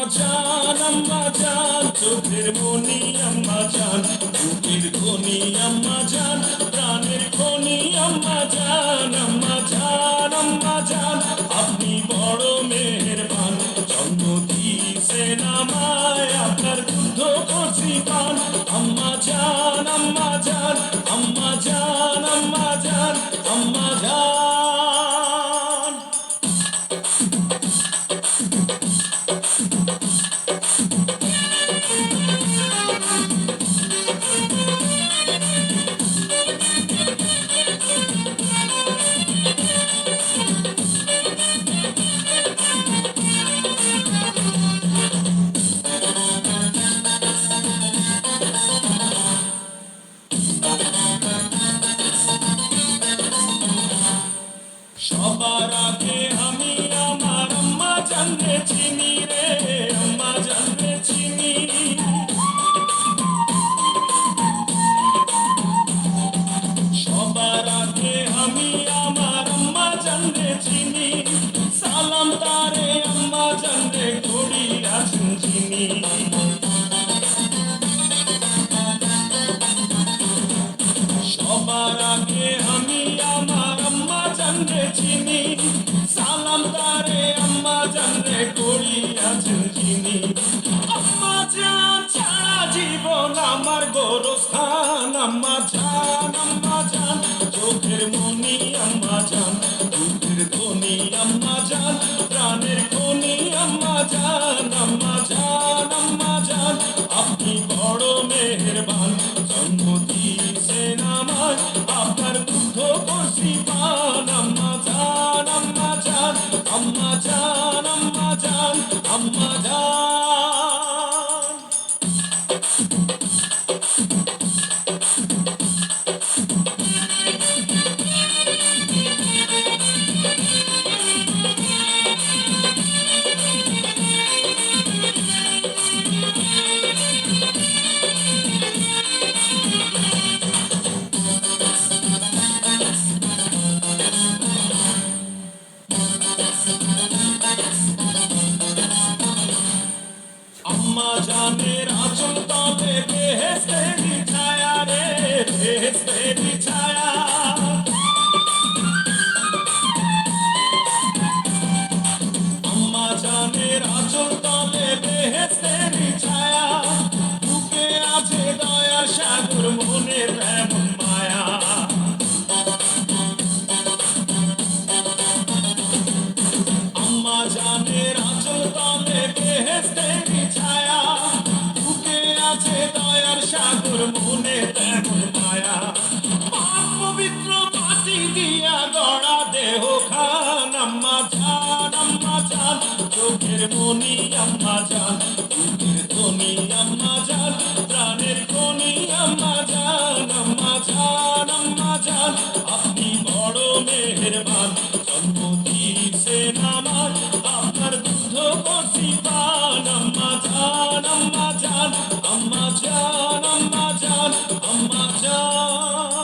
আম্মা জান চোখের মনি আম্মা জান বুকের ধনি আম্মা জান প্রাণের খনি আম্মা জান আম্মা জান আপনি বড় মেহেরবান জন্ম দিয়েছেন আমায় আপনার দুধ কচি পান আম্মা জান আম্মা জান আম্মা জান আম্মা জান আম্মা জান সবার আগে আমি আমার আম্মা জানতে চিনি রে আম্মা জানতে চিনি সবার আগে আমি আমার আম্মা জানতে চিনি সালাম তারে আম্মা জানতে করি আছেন চিনি সবার আগে আমি আমার আম্মা জানতে চিনি সালাম তারে আম্মা জানতে করি আছেন চিনি আম্মা জান ছাড়া জীবন আমার গোরস্থান আম্মা জান চোখের মনি আম্মা জান বুকের ধনি আম্মা জান প্রাণের খনি আম্মা জান আপনি বড় মেহেরবান জন্ম দিয়েছেন আমায় আপনার দুধ কচি পান আম্মা জান আম্মা জান আম্মা জান আম্মা জান আম্মা জান আম্মা জানের আঁচল তলে বেহেশতেরি ছায়া রে বেহেশতেরি ছায়া আম্মা জানের আঁচল তলে বেহেশতেরি ছায়া বুকে আছে দয়ার সাগর মনে তেমন মায়া আম্মা জানের আঁচল তলে বেহেশতেরি ছায়া বুকে আছে দয়ার সাগর মনে তেমন মায়া পাক পবিত্র মাটি দিয়া গড়া দেহ খান আম্মা জান চোখের মনি আম্মা জান বুকের ধনি আম্মা জান প্রাণের খনি আম্মা জান আপনি বড় মেহেরবান জন্ম দিয়েছেন আমার আপনার দুধ কচি পান আম্মা জান আম্মা জান আম্মা জান আম্মা জান আম্মা জান